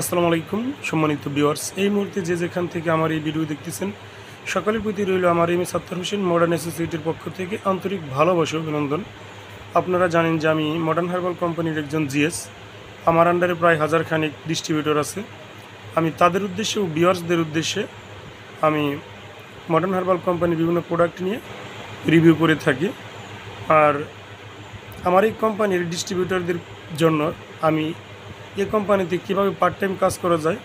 আসসালামু আলাইকুম সম্মানিত ভিউয়ার্স, এই মুহূর্তে যে যেখান থেকে আমার এই ভিডিও দেখতেছেন সকলের প্রতি রইল আমার M A Sattar Hossain modern অ্যাসোসিয়েটের পক্ষ থেকে আন্তরিক ভালোবাসা অভিনন্দন। আপনারা জানেন যে আমি মডার্ন হার্বাল কোম্পানির একজন জিএস। আমার আন্ডারে প্রায় হাজার খানিক ডিস্ট্রিবিউটর আছে। আমি তাদের উদ্দেশ্যে ও ভিউয়ার্সদের উদ্দেশ্যে আমি মডার্ন হার্বাল কোম্পানির বিভিন্ন প্রোডাক্ট নিয়ে রিভিউ করে থাকি। আর আমার এই কোম্পানির ডিস্ট্রিবিউটরদের জন্য আমি এই কোম্পানিতে কীভাবে পার্ট টাইম কাজ করা যায়,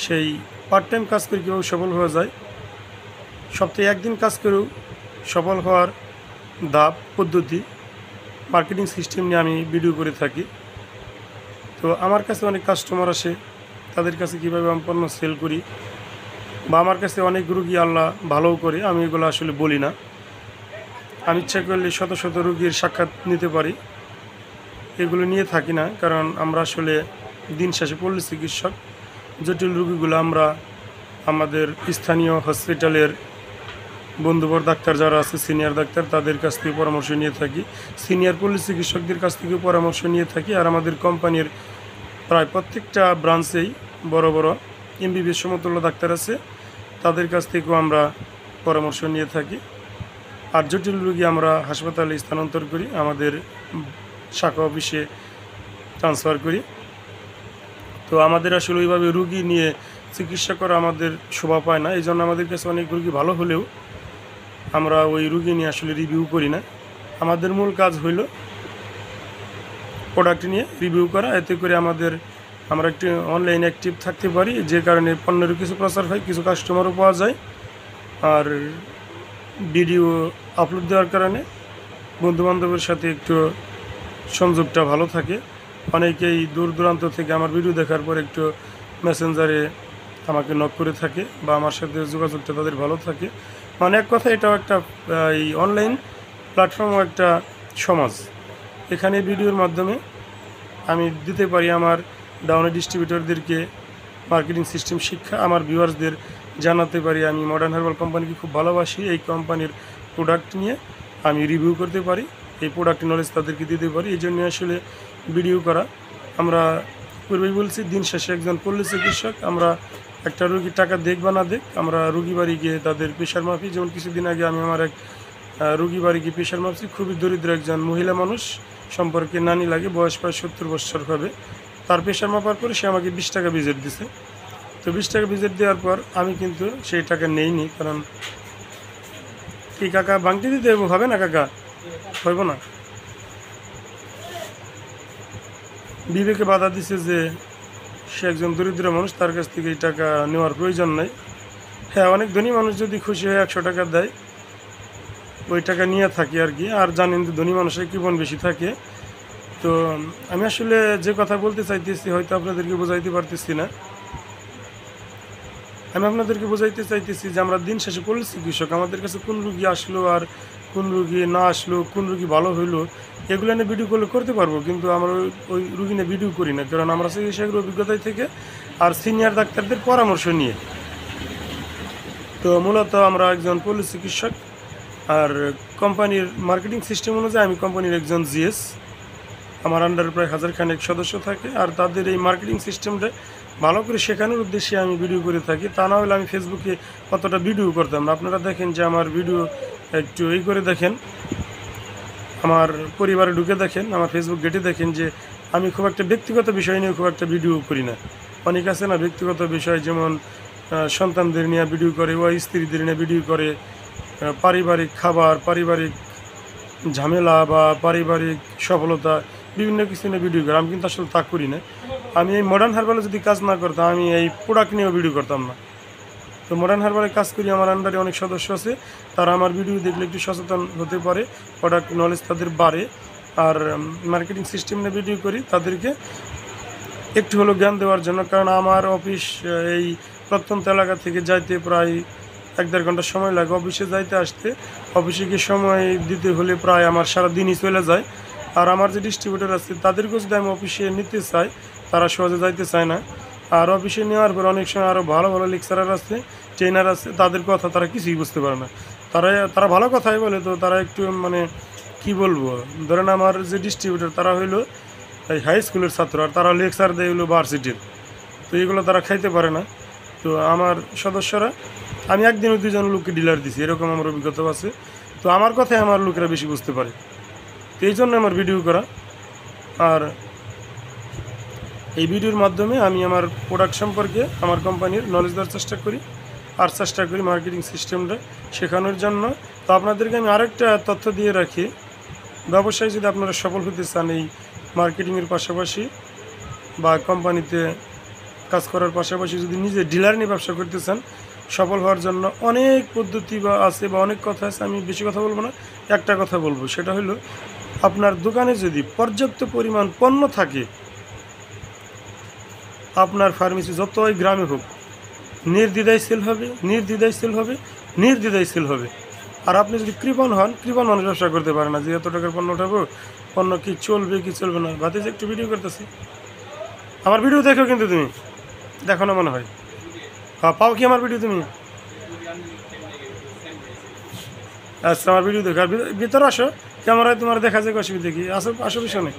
সেই পার্ট টাইম কাজ করে কীভাবে সফল হওয়া যায়, সপ্তাহে একদিন কাজ করেও সফল হওয়ার ধাপ পদ্ধতি মার্কেটিং সিস্টেম নিয়ে আমি ভিডিও করে থাকি। তো আমার কাছে অনেক কাস্টমার আসে, তাদের কাছে কীভাবে আমি পণ্য সেল করি, বা আমার কাছে অনেক রুগী আল্লাহ ভালোও করে, আমি এগুলো আসলে বলি না। আমি ইচ্ছা করলে শত শত রুগীর সাক্ষাৎ নিতে পারি, এগুলো নিয়ে থাকি না, কারণ আমরা আসলে দিন শেষে পল্লী চিকিৎসক। জটিল রুগীগুলো আমরা আমাদের স্থানীয় হসপিটালের বন্ধুবর ডাক্তার যারা আছে, সিনিয়র ডাক্তার, তাদের কাছ থেকে পরামর্শ নিয়ে থাকি। সিনিয়র পল্লী চিকিৎসকদের কাছ থেকে পরামর্শ নিয়ে থাকি। আর আমাদের কোম্পানির প্রায় প্রত্যেকটা ব্রাঞ্চেই বড় বড় এমবিবিএস সমতুল্য ডাক্তার আছে, তাদের কাছ থেকেও আমরা পরামর্শ নিয়ে থাকি। আর জটিল রুগী আমরা হাসপাতালে স্থানান্তর করি, আমাদের শাখা অফিসে ট্রান্সফার করি। তো আমাদের আসলে ওইভাবে রুগী নিয়ে চিকিৎসা করা আমাদের শোভা পায় না, এই জন্য আমাদের কাছে অনেক রুগী ভালো হলেও আমরা ওই রুগী নিয়ে আসলে রিভিউ করি না। আমাদের মূল কাজ হইল প্রোডাক্ট নিয়ে রিভিউ করা, এতে করে আমরা একটু অনলাইন অ্যাক্টিভ থাকতে পারি, যে কারণে পণ্যেরও কিছু প্রচার হয়, কিছু কাস্টমারও পাওয়া যায়। আর ভিডিও আপলোড দেওয়ার কারণে বন্ধুবান্ধবের সাথে একটু সংযোগটা ভালো থাকে। অনেকেই দূর দূরান্ত থেকে আমার ভিডিও দেখার পর একটু মেসেঞ্জারে আমাকে নক করে থাকে, বা আমার সাথে যোগাযোগটা তাদের ভালো থাকে। মানে এক কথা, এটাও একটা এই অনলাইন প্ল্যাটফর্মও একটা সমাজ। এখানে ভিডিওর মাধ্যমে আমি দিতে পারি আমার ডাউনে ডিস্ট্রিবিউটরদেরকে মার্কেটিং সিস্টেম শিক্ষা, আমার ভিউয়ার্সদের জানাতে পারি আমি মডার্ন হার্বাল কোম্পানিকে খুব ভালোবাসি, এই কোম্পানির প্রোডাক্ট নিয়ে আমি রিভিউ করতে পারি, এই প্রোডাক্ট নলেজ তাদেরকে দিতে পারি। এই জন্য আসলে ভিডিও করা। আমরা পূর্বেই বলছি, দিন শেষে একজন পল্লী চিকিৎসক। আমরা একটা রুগী টাকা দেখ বা না দেখ, আমরা রুগী বাড়ি গিয়ে তাদের প্রেশার মাপি। যেমন কিছুদিন আগে আমি আমার এক রুগী বাড়ি গিয়ে প্রেশার মাপছি। খুবই দরিদ্র একজন মহিলা মানুষ, সম্পর্কে নানি লাগে, বয়স প্রায় 70 বছর হবে। তার প্রেশার মাপার পরে সে আমাকে 20 টাকা ভিজিট দিছে। তো 20 টাকা ভিজিট দেওয়ার পর আমি কিন্তু সেই টাকা নেইনি, কারণ কি কাকা বাংটি দিতে হবে না, কাকা হইব না। বিবেকে বাধা দিছে যে সে একজন দরিদ্র মানুষ, তার কাছ থেকে এই টাকা নেওয়ার প্রয়োজন নাই। হ্যাঁ, অনেক ধনী মানুষ যদি খুশি হয়ে 100 টাকা দেয়, ওই টাকা নিয়ে থাকি আর কি। আর জানেন যে ধনী মানুষের কৃপণ বেশি থাকে। তো আমি আসলে যে কথা বলতে চাইতেছি হয়তো আপনাদেরকে বোঝাইতে পারতেছি না। আমি আপনাদেরকে বোঝাইতে চাইতেছি যে আমরা দিন শেষে পল্লী চিকিৎসক। আমাদের কাছে কোন রুগী আসলো আর কোন রুগী না আসলো, কোন রুগী ভালো হইলো, এগুলো নিয়ে ভিডিও করতে পারবো, কিন্তু আমরা ওই রুগী নিয়ে ভিডিও করি না, কারণ আমরা চিকিৎসকের অভিজ্ঞতায় থেকে আর সিনিয়র ডাক্তারদের পরামর্শ নিয়ে। তো মূলত আমরা একজন পল্লী চিকিৎসক। আর কোম্পানির মার্কেটিং সিস্টেম অনুযায়ী আমি কোম্পানির একজন জিএস। আমার আন্ডারে প্রায় হাজার খানেক সদস্য থাকে, আর তাদের এই মার্কেটিং সিস্টেমটা ভালো করে শেখানোর উদ্দেশ্যে আমি ভিডিও করে থাকি। তা না হলে আমি ফেসবুকে অতটা ভিডিও করতাম না। আপনারা দেখেন যে আমার ভিডিও একটু এই করে দেখেন, আমার পরিবারে ঢুকে দেখেন, আমার ফেসবুক ঘেটে দেখেন যে আমি খুব একটা ব্যক্তিগত বিষয় নিয়ে খুব একটা ভিডিও করি না। অনেক আছে না ব্যক্তিগত বিষয়, যেমন সন্তানদের নিয়ে ভিডিও করে, বা স্ত্রীদের নিয়ে ভিডিও করে, পারিবারিক খাবার, পারিবারিক ঝামেলা বা পারিবারিক সফলতা, বিভিন্ন কিছু নিয়ে ভিডিও করে। আমি কিন্তু আসলে তা করি না। আমি এই মডার্ন হার্বালে যদি কাজ না করতাম, আমি এই প্রোডাক্ট নিয়েও ভিডিও করতাম না। তো মডার্ন হার্বালে কাজ করি, আমার আন্ডারে অনেক সদস্য আছে, তারা আমার ভিডিও দেখলে একটু সচেতন হতে পারে, প্রোডাক্ট নলেজ তাদের বাড়ে। আর মার্কেটিং সিস্টেম নিয়ে ভিডিও করি তাদেরকে একটু হলো জ্ঞান দেওয়ার জন্য, কারণ আমার অফিস এই প্রত্যন্ত এলাকা থেকে যাইতে প্রায় 1-1.5 ঘন্টা সময় লাগে অফিসে যাইতে আসতে। অফিসে গিয়ে সময় দিতে হলে প্রায় আমার সারা দিনই চলে যায়। আর আমার যে ডিস্ট্রিবিউটর আছে তাদেরকেও যদি আমি অফিসে নিতে চাই, তারা সহজে যাইতে চায় না। আর অফিসে নেওয়ার পর অনেক সময় আরও ভালো ভালো লেকচারার আছে, ট্রেনার আছে, তাদের কথা তারা কিছুই বুঝতে পারে না। তারা ভালো কথাই বলে, তো তারা একটু মানে কি বলবো, ধরেন আমার যে ডিস্ট্রিবিউটর তারা হইলো এই হাই স্কুলের ছাত্র, আর তারা লেকচার দেয় হলো ভার্সিটির। তো এগুলো তারা খাইতে পারে না। তো আমার সদস্যরা, আমি একদিনও 2জন লোককে ডিলার দিছি, এরকম আমার অভিজ্ঞতা আছে। তো আমার কথাই আমার লোকেরা বেশি বুঝতে পারে, তো এই জন্য আমার ভিডিও করা। আর এই ভিডিওর মাধ্যমে আমি আমার প্রোডাক্ট সম্পর্কে আমার কোম্পানির নলেজ দেওয়ার চেষ্টা করি, আর চেষ্টা করি মার্কেটিং সিস্টেমটা শেখানোর জন্য। তো আপনাদেরকে আমি আরেকটা তথ্য দিয়ে রাখি, ব্যবসায় যদি আপনারা সফল হতে চান, এই মার্কেটিংয়ের পাশাপাশি বা কোম্পানিতে কাজ করার পাশাপাশি যদি নিজে ডিলার নিয়ে ব্যবসা করতে চান, সফল হওয়ার জন্য অনেক পদ্ধতি বা আছে বা অনেক কথা আছে। আমি বেশি কথা বলবো না, একটা কথা বলবো, সেটা হলো আপনার দোকানে যদি পর্যাপ্ত পরিমাণ পণ্য থাকে, আপনার ফার্মেসি যতই গ্রামে হোক নির্দ্বিধায় সেল হবে, নির্দ্বিধায় সেল হবে, নির্দ্বিধায় সেল হবে। আর আপনি যদি কৃপণ হন, কৃপণ মানুষ ব্যবসা করতে পারে না, যে এত টাকার পণ্য উঠাবো, পণ্য কি চলবে কি চলবে না। বাদে যে একটু ভিডিও করতেছি, আমার ভিডিও দেখো কিন্তু তুমি দেখো না মনে হয়, পাও কি আমার ভিডিও তুমি? আচ্ছা, আমার ভিডিও দেখো। আর ভিতরে আসো, ক্যামেরায় তোমার দেখা যায়, অসুবিধা কি? আসো আসো, বিষয় নেই,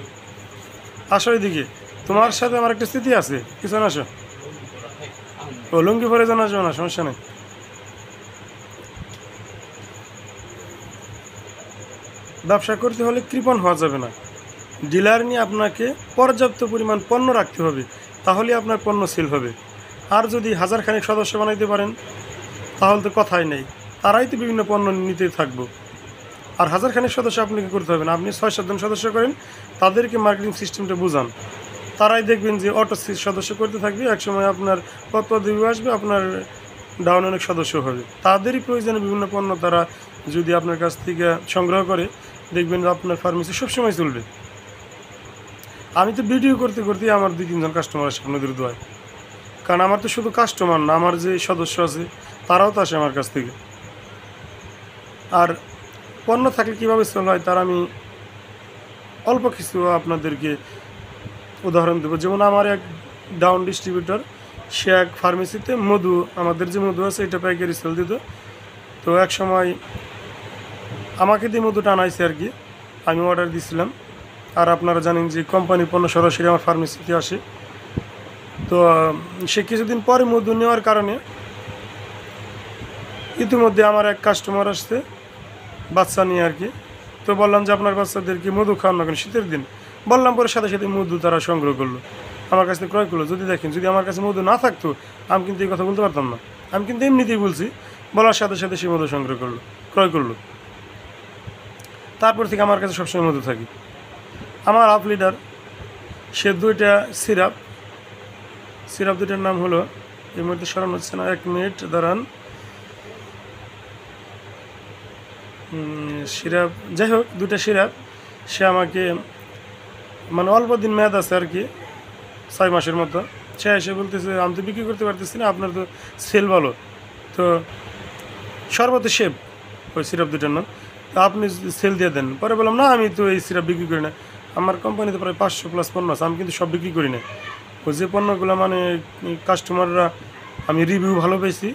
আসো এদিকে। তোমার সাথে আমার একটা স্মৃতি আছে, কিছু না, আসো। ও লুঙ্গি পরে যেন আসবে না, সমস্যা নেই। ব্যবসা করতে হলে কৃপণ হওয়া যাবে না। ডিলার নিয়ে আপনাকে পর্যাপ্ত পরিমাণ পণ্য রাখতে হবে, তাহলে আপনার পণ্য সেল হবে। আর যদি হাজারখানেক সদস্য বানাইতে পারেন, তাহলে তো কথাই নেই, তারাই তো বিভিন্ন পণ্য নিতে থাকবো। আর হাজারখানেক সদস্য আপনাকে করতে হবে না, আপনি 6-7 জন সদস্য করেন, তাদেরকে মার্কেটিং সিস্টেমটা বুঝান, তারাই দেখবেন যে অটো সদস্য করতে থাকবে। একসময় আপনার কত দিবে আসবে, আপনার ডাউন অনেক সদস্য হবে। তাদেরই প্রয়োজনে বিভিন্ন পণ্য তারা যদি আপনার কাছ থেকে সংগ্রহ করে, দেখবেন যে আপনার ফার্মেসি সবসময় চলবে। আমি তো ভিডিও করতে করতে আমার 2-3 জন কাস্টমার আসে আপনাদের দোয়ায়, কারণ আমার তো শুধু কাস্টমার না, আমার যে সদস্য আছে তারাও তো আসে আমার কাছ থেকে। আর পণ্য থাকলে কীভাবে সেল হয় তার আমি অল্প কিছু আপনাদেরকে উদাহরণ দেবো। যেমন আমার এক ডাউন ডিস্ট্রিবিউটর, সে এক ফার্মেসিতে মধু, আমাদের যে মধু আছে এটা পাইকারি সেল দিত। তো এক সময় আমাকে দিয়ে মধুটা আনাইছে আর কি, আমি অর্ডার দিয়েছিলাম। আর আপনারা জানেন যে কোম্পানির পণ্য সরাসরি আমার ফার্মেসিতে আসে। তো সে কিছুদিন পরে মধু নেওয়ার কারণে ইতিমধ্যে আমার এক কাস্টমার আসছে বাচ্চা নিয়ে আর কি। তো বললাম যে আপনার বাচ্চাদেরকে মধু খাওয়ান না কেন, শীতের দিন। বললাম, পরে সাথে সাথে মধু তারা সংগ্রহ করলো, আমার কাছ থেকে ক্রয় করলো। যদি দেখেন, যদি আমার কাছে মধু না থাকতো, আমি কিন্তু এই কথা বলতে পারতাম না। আমি কিন্তু এমনিতেই বলছি, বলার সাথে সাথে সে মধু সংগ্রহ করলো, ক্রয় করলো। তারপর থেকে আমার কাছে সবসময় মধু থাকে। আমার আপ লিডার, সে 2টা সিরাপ 2টার নাম হলো, এর মধ্যে স্মরণ হচ্ছে না, 1 মিনিট দাঁড়ান। সিরাপ, যাই হোক 2টা সিরাপ সে আমাকে, মানে অল্প দিন মেয়াদ আছে আর কি, 6 মাসের মতো। সে এসে বলতেছে, আমি তো বিক্রি করতে পারতেছি না, আপনার তো সেল ভালো, তো সর্বত শেপ ওই সিরাপ 2টার নাম, তো আপনি সেল দিয়ে দেন। পরে বললাম, না আমি তো এই সিরাপ বিক্রি করি না, আমার কোম্পানিতে প্রায় 500+ পণ্য আছে, আমি কিন্তু সব বিক্রি করি না। ওই যে পণ্যগুলো মানে কাস্টমাররা আমি রিভিউ ভালো পেয়েছি,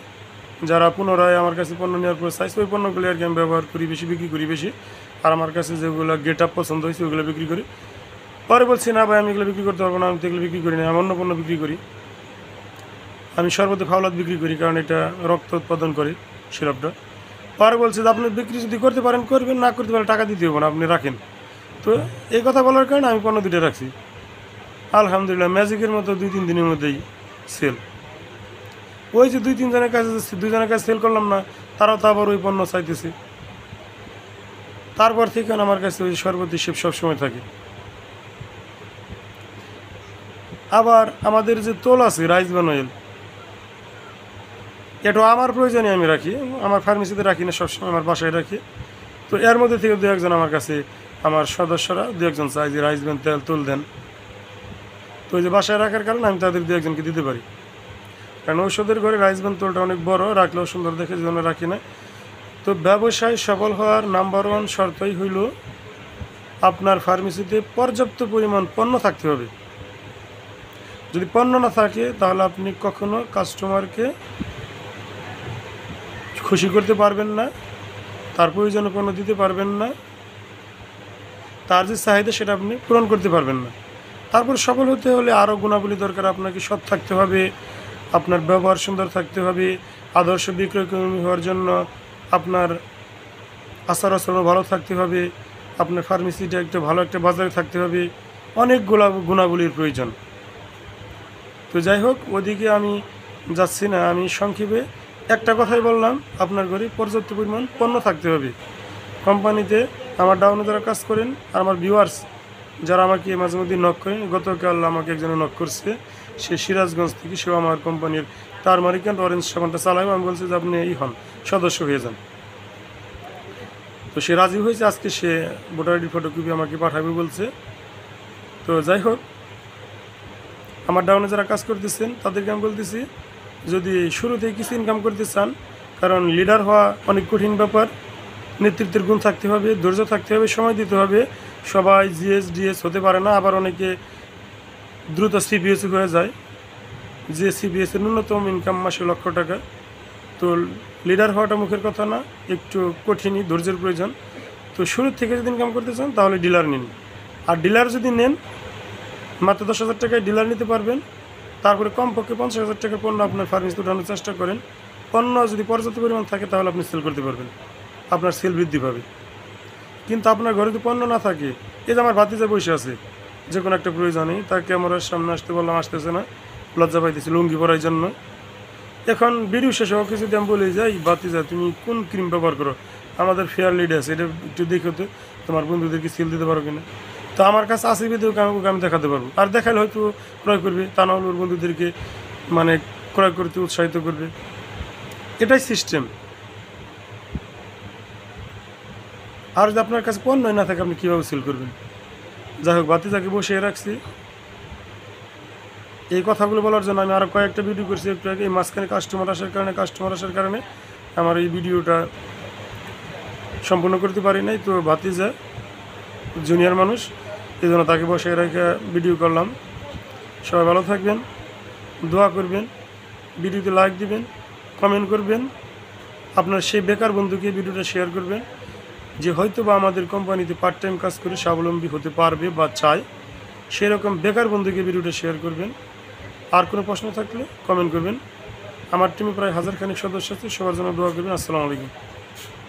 যারা পুনরায় আমার কাছে পণ্য নেওয়ার পর চাইছে, ওই পণ্যগুলো আর কি আমি ব্যবহার করি বেশি, বিক্রি করি বেশি। আর আমার কাছে যেগুলো গেট আপ পছন্দ হয়েছে ওইগুলো বিক্রি করি। পরে বলছি, না ভাই আমি এগুলো বিক্রি করতে পারবো না, আমি তো এগুলো বিক্রি করি না, আমি অন্য পণ্য বিক্রি করি। আমি সর্বদা ফাওলাদ বিক্রি করি, কারণ এটা রক্ত উৎপাদন করে সিরাপটা। পরে বলছে যে আপনি বিক্রি যদি করতে পারেন করবেন, না করতে পারেন টাকা দিতে হবে না, আপনি রাখেন। তো এই কথা বলার কারণে আমি পণ্য 2টা রাখছি। আলহামদুলিল্লাহ, ম্যাজিকের মতো 2-3 দিনের মধ্যেই সেল। ওই যে 2-3 জনের কাছে, 2 জনের কাছে সেল করলাম না, তারাও তো আবার ওই পণ্য চাইতেছে। তারপর থেকে আমার কাছে ওই সর্বতি শেপ সবসময় থাকে। আবার আমাদের যে তোল আছে রাইস ব্রান অয়েল, এটা আমার প্রয়োজনে আমি রাখি, আমার ফার্মেসিতে রাখি না, সবসময় আমার বাসায় রাখি। তো এর মধ্যে থেকে 2-1 জন আমার কাছে, আমার সদস্যরা 2-1 জন চাই যে রাইস ব্রান তেল তুল দেন। তো ওই যে বাসায় রাখার কারণে আমি তাদের 2-1 জনকে দিতে পারি, কারণ ঔষধের ঘরে রাইস ব্রান তোলটা অনেক বড়, রাখলেও সুন্দর দেখে, জন্য রাখি না। তো ব্যবসায় সফল হওয়ার নাম্বার 1 শর্তই হইল আপনার ফার্মেসিতে পর্যাপ্ত পরিমাণ পণ্য থাকতে হবে। যদি পণ্য না থাকে, তাহলে আপনি কখনো কাস্টমারকে খুশি করতে পারবেন না, তার প্রয়োজনে পণ্য দিতে পারবেন না, তার যে চাহিদা সেটা আপনি পূরণ করতে পারবেন না। তারপর সফল হতে হলে আরও গুণাবলী দরকার। আপনাকে সৎ থাকতে হবে, আপনার ব্যবহার সুন্দর থাকতে হবে, আদর্শ বিক্রয়কর্মী হওয়ার জন্য আপনার আচার আচরণ ভালো থাকতে হবে, আপনার ফার্মেসিটা একটা ভালো একটা বাজারে থাকতে হবে, অনেক গুণাবলীর প্রয়োজন। তো যাই হোক, ওদিকে আমি যাচ্ছি না, আমি সংক্ষেপে একটা কথাই বললাম, আপনার ঘরে পর্যাপ্ত পরিমাণ পণ্য থাকতে হবে। কোম্পানিতে আমার ডাউনে যারা কাজ করেন আর আমার ভিউয়ার্স যারা আমাকে মাঝে মধ্যে নক করেন, গতকাল আমাকে একজনে নক করছে, সে সিরাজগঞ্জ থেকে, সেও আমার কোম্পানির টারমারিক অ্যান্ড অরেঞ্জ সাবানটা চালায়। আমি বলছি যে আপনি হন সদস্য হয়ে যান। তো সে রাজি হয়েছে, আজকে সে ভোটার আইডি ফটোকপি আমাকে পাঠাবে বলছে। তো যাই হোক, আমার ডাউনে যারা কাজ করতেছেন তাদেরকে আমি বলতেছি, যদি শুরুতেই কিছু ইনকাম করতে চান, কারণ লিডার হওয়া অনেক কঠিন ব্যাপার, নেতৃত্বের গুণ থাকতে হবে, ধৈর্য থাকতে হবে, সময় দিতে হবে। সবাই জিএস ডিএস হতে পারে না, আবার অনেকে দ্রুত সিপিএস হয়ে যায়, যে সিপিএসের ন্যূনতম ইনকাম মাসে $1,00,000। তো লিডার হওয়াটা মুখের কথা না, একটু কঠিনই, ধৈর্যের প্রয়োজন। তো শুরুর থেকে যদি ইনকাম করতে চান তাহলে ডিলার নিন। আর ডিলার যদি নেন, মাত্র 10,000 টাকায় ডিলার নিতে পারবেন। তারপরে কমপক্ষে 50,000 টাকার পণ্য আপনার ফার্মেসিতে উঠানোর চেষ্টা করেন। পণ্য যদি পর্যাপ্ত পরিমাণ থাকে তাহলে আপনি সেল করতে পারবেন, আপনার সেল বৃদ্ধি পাবে। কিন্তু আপনার ঘরে যদি পণ্য না থাকে, এই যে আমার ভাতিজা বসে আছে, যে কোনো একটা প্রয়োজনে তাকে আমরা সামনে আসতে বললাম, আসতেছে না, লজ্জা পাইতেছে লুঙ্গি পরার জন্য। এখন ভিডিও শেষে ওকে যদি আমি বলে যাই, ভাতিজা তুমি কোন ক্রিম ব্যবহার করো, আমাদের ফেয়ার লিড আছে, এটা একটু দেখো তো, তোমার বন্ধুদেরকে সেল দিতে পারো কিনা। তো আমার কাছে আসে ভিডিও ওকে আমি দেখাতে পারবো, আর দেখালে হয়তো ক্রয় করবে, তা না হলে ওর বন্ধুদেরকে মানে ক্রয় করতে উৎসাহিত করবে। এটাই সিস্টেম। আর যদি আপনার কাছে পণ্যই না থাকে, আপনি কীভাবে সেল করবেন? যাই হোক, ভাতিজাকে বসিয়ে রাখছি। এই কথাগুলো বলার জন্য আমি আরও কয়েকটা ভিডিও করছি একটু আগে। এই মাঝখানে কাস্টমার আসার কারণে আমার এই ভিডিওটা সম্পূর্ণ করতে পারি নাই। তো ভাতিজা জুনিয়র মানুষ, এই জন্য তাকে বসিয়ে রেখে ভিডিও করলাম। সবাই ভালো থাকবেন, দোয়া করবেন, ভিডিওতে লাইক দিবেন, কমেন্ট করবেন, আপনার সেই বেকার বন্ধুকে ভিডিওটা শেয়ার করবেন, যে হয়তো বা আমাদের কোম্পানিতে পার্ট টাইম কাজ করে স্বাবলম্বী হতে পারবে বা চায়, সেরকম বেকার বন্ধুকে ভিডিওটা শেয়ার করবেন। আর কোনো প্রশ্ন থাকলে কমেন্ট করবেন। আমার টিমে প্রায় 1000 খানেক সদস্য আছে, সবার জন্য দোয়া করবেন। আসসালামু আলাইকুম।